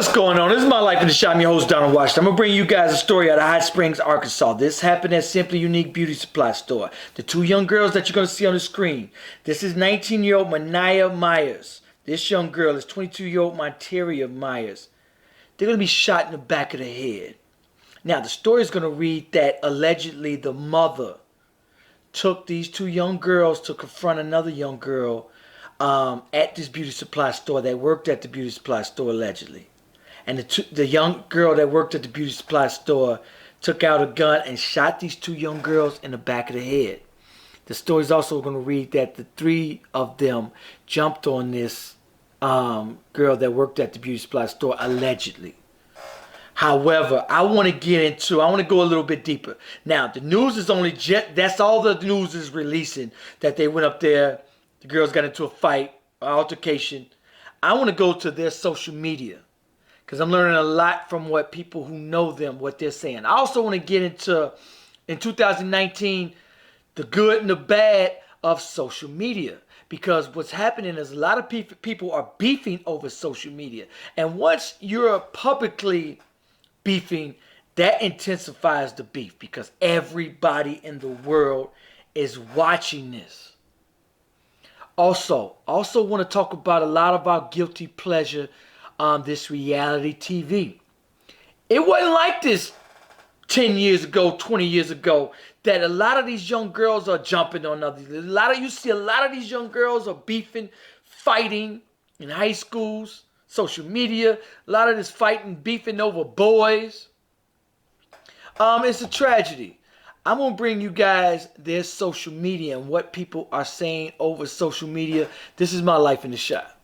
What's going on? This is My Life in the Shop. I'm your host, Donald Washington. I'm going to bring you guys a story out of Hot Springs, Arkansas. This happened at Simply Unique Beauty Supply Store. The two young girls that you're going to see on the screen. This is 19-year-old Mania Myers. This young girl is 22-year-old Monteria Myers. They're going to be shot in the back of the head. Now, the story is going to read that allegedly the mother took these two young girls to confront another young girl at this beauty supply store that worked at the beauty supply store allegedly. And the young girl that worked at the beauty supply store took out a gun and shot these two young girls in the back of the head. The story is also going to read that the three of them jumped on this girl that worked at the beauty supply store allegedly. However, I want to go a little bit deeper. Now, the news is that's all the news is releasing, that they went up there, the girls got into a fight, an altercation. I want to go to their social media, because I'm learning a lot from what people who know them, what they're saying. I also want to get into, in 2019, the good and the bad of social media. Because what's happening is a lot of people are beefing over social media. And once you're publicly beefing, that intensifies the beef, because everybody in the world is watching this. Also want to talk about a lot of our guilty pleasure this reality TV. It wasn't like this 10 years ago, 20 years ago, that a lot of these young girls are jumping on others. You see a lot of these young girls are beefing, fighting in high schools, social media. A lot of this fighting, beefing over boys. It's a tragedy. I'm going to bring you guys their social media and what people are saying over social media. This is My Life in the Shop.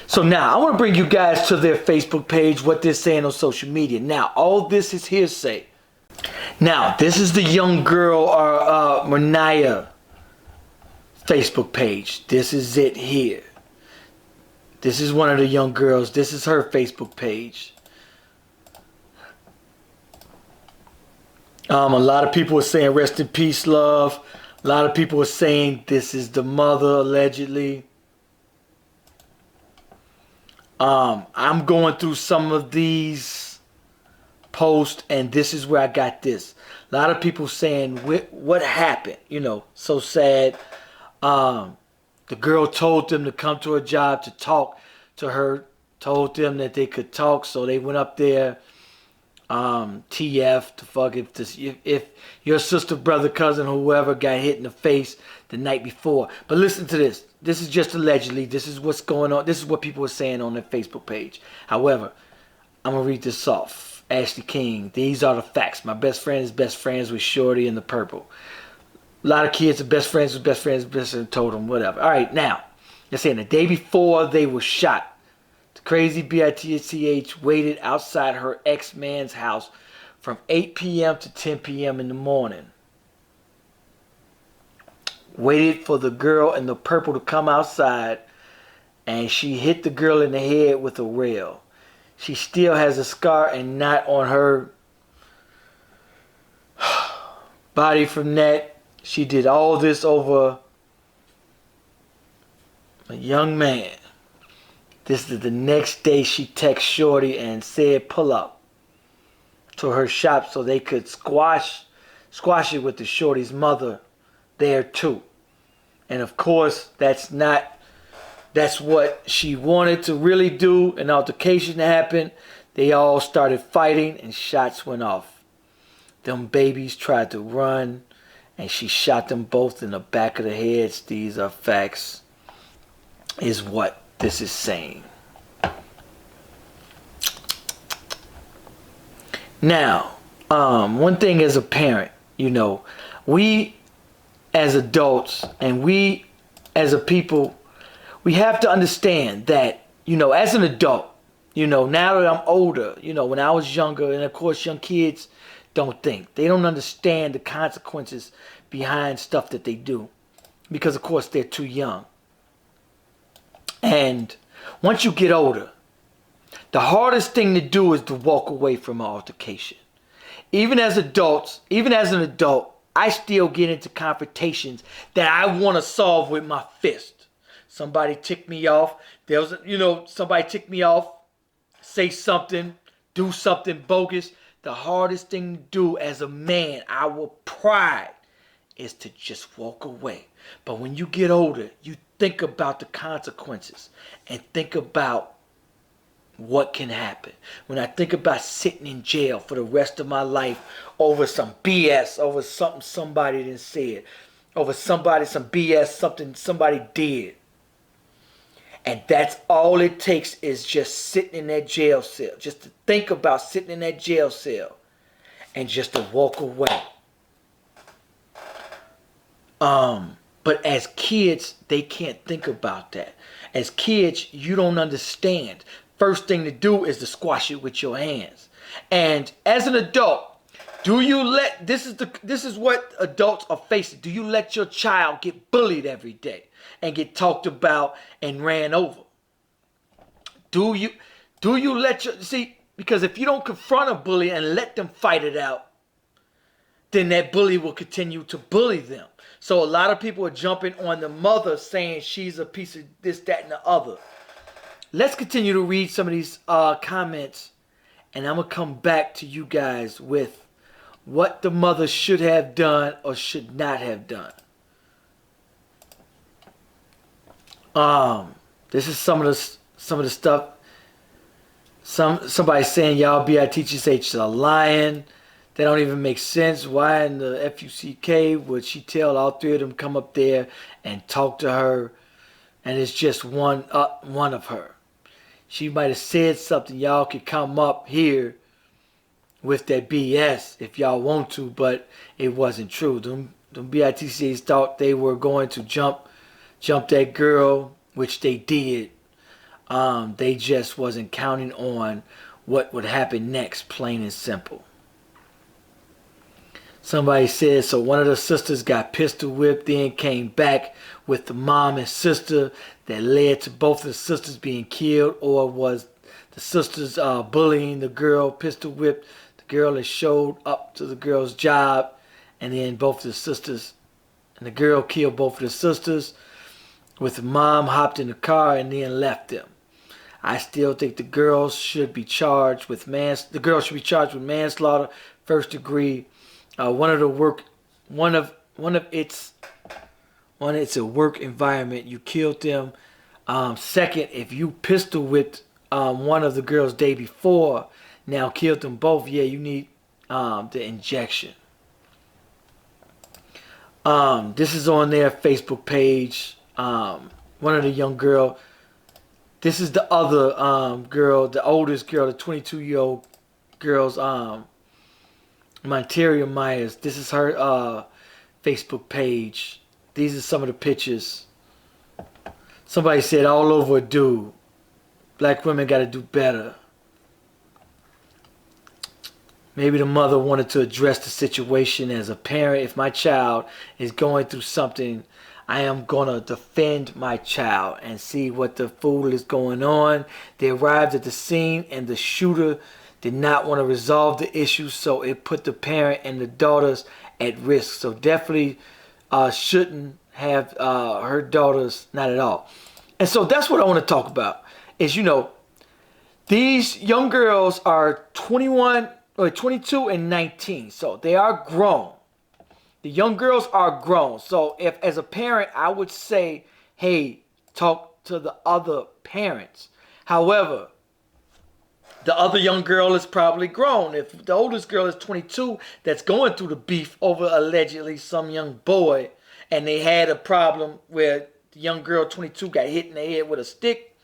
So now, I want to bring you guys to their Facebook page, what they're saying on social media. Now, all this is hearsay. Now, this is the young girl, Mania Facebook page. This is it here. This is one of the young girls. This is her Facebook page. A lot of people are saying rest in peace, love. A lot of people are saying this is the mother, allegedly. I'm going through some of these posts, and this is where I got this. A lot of people saying what happened, so sad. The girl told them to come to her job to talk to her, told them that they could talk, so they went up there. TF to fuck if your sister, brother, cousin, whoever got hit in the face the night before. But listen to this. This is just allegedly. This is what's going on. This is what people are saying on their Facebook page. However, I'm going to read this off. Ashley King. These are the facts. My best friend is best friends with Shorty in the purple. A lot of kids are best friends with best friends. Best friend told them whatever. All right, now, they're saying the day before they were shot, the crazy bitch waited outside her ex-man's house from 8 p.m. to 10 p.m. in the morning. Waited for the girl in the purple to come outside, and she hit the girl in the head with a rail. She still has a scar and knot on her body from that. She did all this over a young man. This is the next day she texted Shorty and said pull up to her shop so they could squash it with the Shorty's mother there too. And of course, that's what she wanted to really do. An altercation happened. They all started fighting and shots went off. Them babies tried to run and she shot them both in the back of the heads. These are facts, is what this is saying. Now, one thing as a parent, we as adults and we as a people, we have to understand that, as an adult, now that I'm older, when I was younger, and of course young kids don't think. They don't understand the consequences behind stuff that they do, because of course they're too young. And once you get older, The hardest thing to do is to walk away from an altercation. Even as adults, even as an adult, I still get into confrontations that I want to solve with my fist. Somebody ticked me off. There was, somebody ticked me off, say something, do something bogus. The hardest thing to do as a man, our pride, is to just walk away. But when you get older, you think about the consequences and think about what can happen. When I think about sitting in jail for the rest of my life over some BS, over something somebody didn't say, over some BS, something somebody did. And that's all it takes is just sitting in that jail cell. Just to think about sitting in that jail cell and just to walk away. But as kids, they can't think about that. As kids, you don't understand. First thing to do is to squash it with your hands. And as an adult, do you let, this is what adults are facing. Do you let your child get bullied every day and get talked about and ran over? Do you let because if you don't confront a bully and let them fight it out, then that bully will continue to bully them. So a lot of people are jumping on the mother saying she's a piece of this, that, and the other. Let's continue to read some of these comments, and I'm going to come back to you guys with what the mother should have done or should not have done. This is some of the stuff. Somebody saying y'all BITCH are lying. They don't even make sense. Why in the FUCK would she tell all three of them come up there and talk to her, and it's just one of her? She might have said something. Y'all could come up here with that BS if y'all want to, but it wasn't true. Them BITCs thought they were going to jump that girl, which they did. They just wasn't counting on what would happen next, plain and simple. Somebody said, so one of the sisters got pistol whipped, then came back with the mom and sister that led to both of the sisters being killed, or was the sisters bullying the girl, pistol whipped the girl and showed up to the girl's job, and then both of the sisters, and the girl killed both of the sisters, with the mom hopped in the car and then left them. I still think the girl should be charged with manslaughter, first degree. It's a work environment. You killed them. Second, if you pistol whipped one of the girls day before, now killed them both, yeah, you need the injection. This is on their Facebook page. One of the young girl. This is the other girl, the oldest girl, the 22-year-old girl's Monteria Myers. This is her Facebook page. These are some of the pictures. Somebody said all over a dude. Black women got to do better. Maybe the mother wanted to address the situation as a parent. If my child is going through something, I am going to defend my child and see what the fool is going on. They arrived at the scene and the shooter did not want to resolve the issue, so it put the parent and the daughters at risk. So definitely shouldn't have her daughters, not at all. And so that's what I want to talk about is, these young girls are 22 and 19. So they are grown. The young girls are grown. So if as a parent, I would say, hey, talk to the other parents. However, the other young girl is probably grown. If the oldest girl is 22 that's going through the beef over allegedly some young boy, and they had a problem where the young girl 22 got hit in the head with a stick,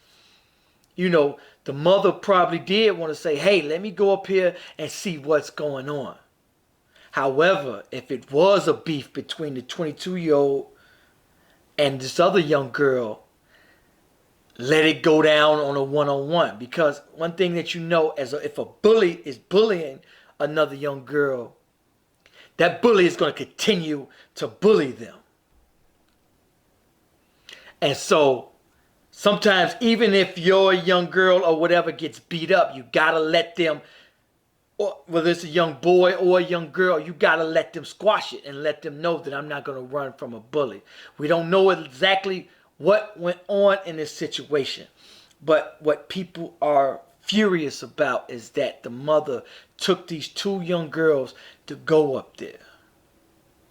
the mother probably did want to say, hey, let me go up here and see what's going on. However, if it was a beef between the 22-year-old and this other young girl, let it go down on a one-on-one. Because one thing that if a bully is bullying another young girl, that bully is going to continue to bully them. And so Sometimes even if your young girl or whatever gets beat up, you gotta let them, or whether it's a young boy or a young girl, you gotta let them squash it and let them know that I'm not gonna run from a bully. We don't know exactly what went on in this situation, but what people are furious about is that the mother took these two young girls to go up there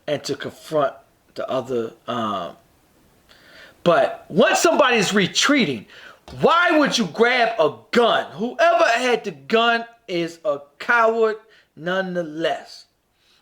and to confront the other. But once somebody's retreating, why would you grab a gun? Whoever had the gun is a coward nonetheless.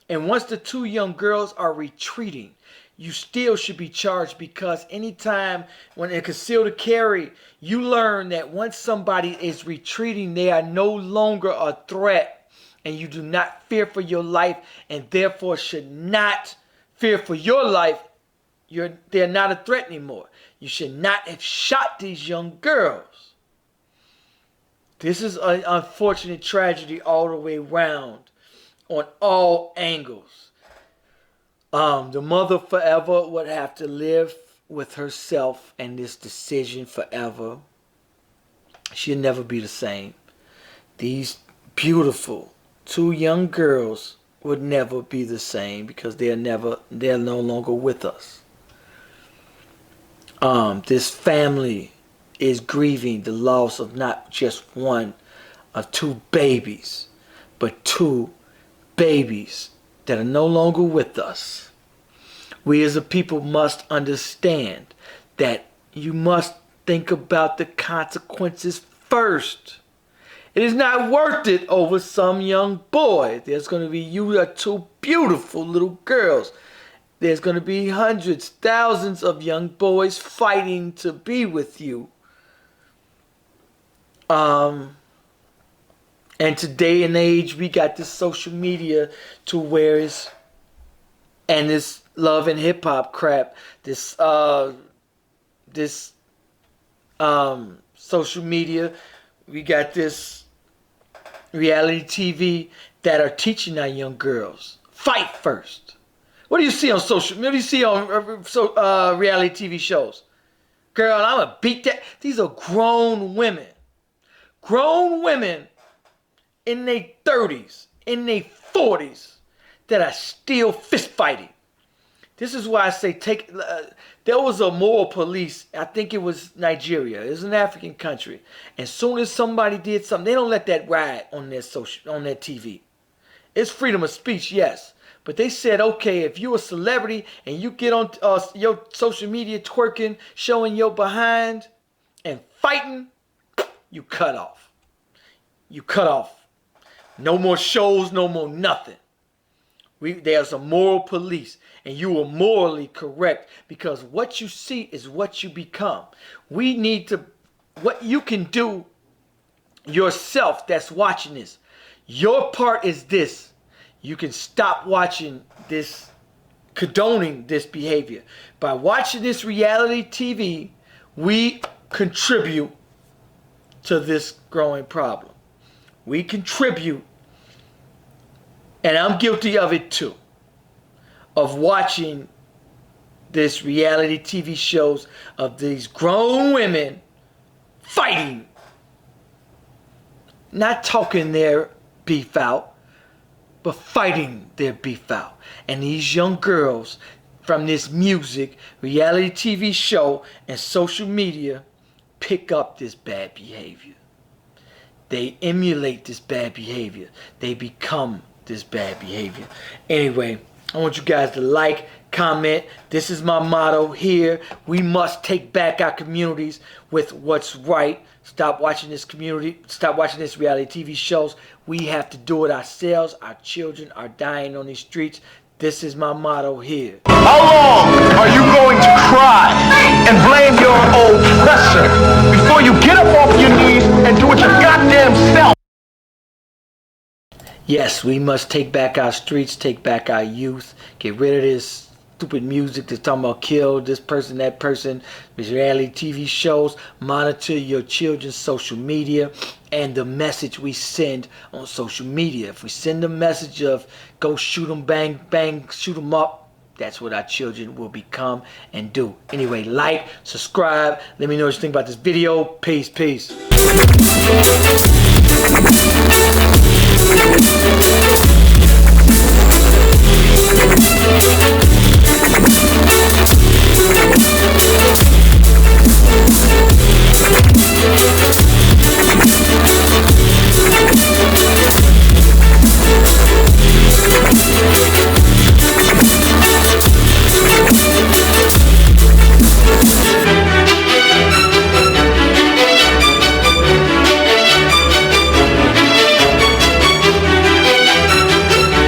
And once the two young girls are retreating, you still should be charged, because anytime when in concealed carry, you learn that once somebody is retreating, they are no longer a threat, and you do not fear for your life, and therefore should not fear for your life. They're not a threat anymore. You should not have shot these young girls. This is an unfortunate tragedy all the way around on all angles. The mother forever would have to live with herself and this decision forever. She'll never be the same. These beautiful two young girls would never be the same, because they're no longer with us. This family is grieving the loss of not just one of two babies, but two babies that are no longer with us. We as a people must understand that you must think about the consequences first. It is not worth it over some young boy. There's going to be, you are two beautiful little girls. There's going to be hundreds, thousands of young boys fighting to be with you. And today and age, we got this social media to where it's, and this love and hip hop crap, this social media, we got this reality TV that are teaching our young girls, fight first. What do you see on social? What do you see on reality TV shows? Girl, I'm gonna beat that. These are grown women in their 30s, in their 40s, that are still fist fighting. This is why I say there was a moral police. I think it was Nigeria. It was an African country. And soon as somebody did something, they don't let that ride on their TV. It's freedom of speech, yes. But they said, okay, if you're a celebrity and you get on your social media twerking, showing your behind and fighting, you cut off. You cut off. No more shows, no more nothing. There's a moral police, and you are morally correct, because what you see is what you become. We need to, what you can do yourself that's watching this, your part is this. You can stop watching this, condoning this behavior. By watching this reality TV, we contribute to this growing problem. We contribute, and I'm guilty of it too, of watching this reality TV shows of these grown women fighting, not talking their beef out, but fighting their beef out. And these young girls from this music, reality TV show, and social media pick up this bad behavior. They emulate this bad behavior. They become this bad behavior. Anyway, I want you guys to like, comment. This is my motto here. We must take back our communities with what's right. Stop watching this reality TV shows. We have to do it ourselves. Our children are dying on these streets. This is my motto here. How long are you going to cry and blame your oppressor before you get up off your knees and do it your goddamn self? Yes, we must take back our streets, take back our youth, get rid of this stupid music that's talking about kill this person, that person, these reality TV shows. Monitor your children's social media and the message we send on social media. If we send a message of go shoot them, bang, bang, shoot them up, That's what our children will become and do. Anyway, like, subscribe. Let me know what you think about this video. Peace, peace.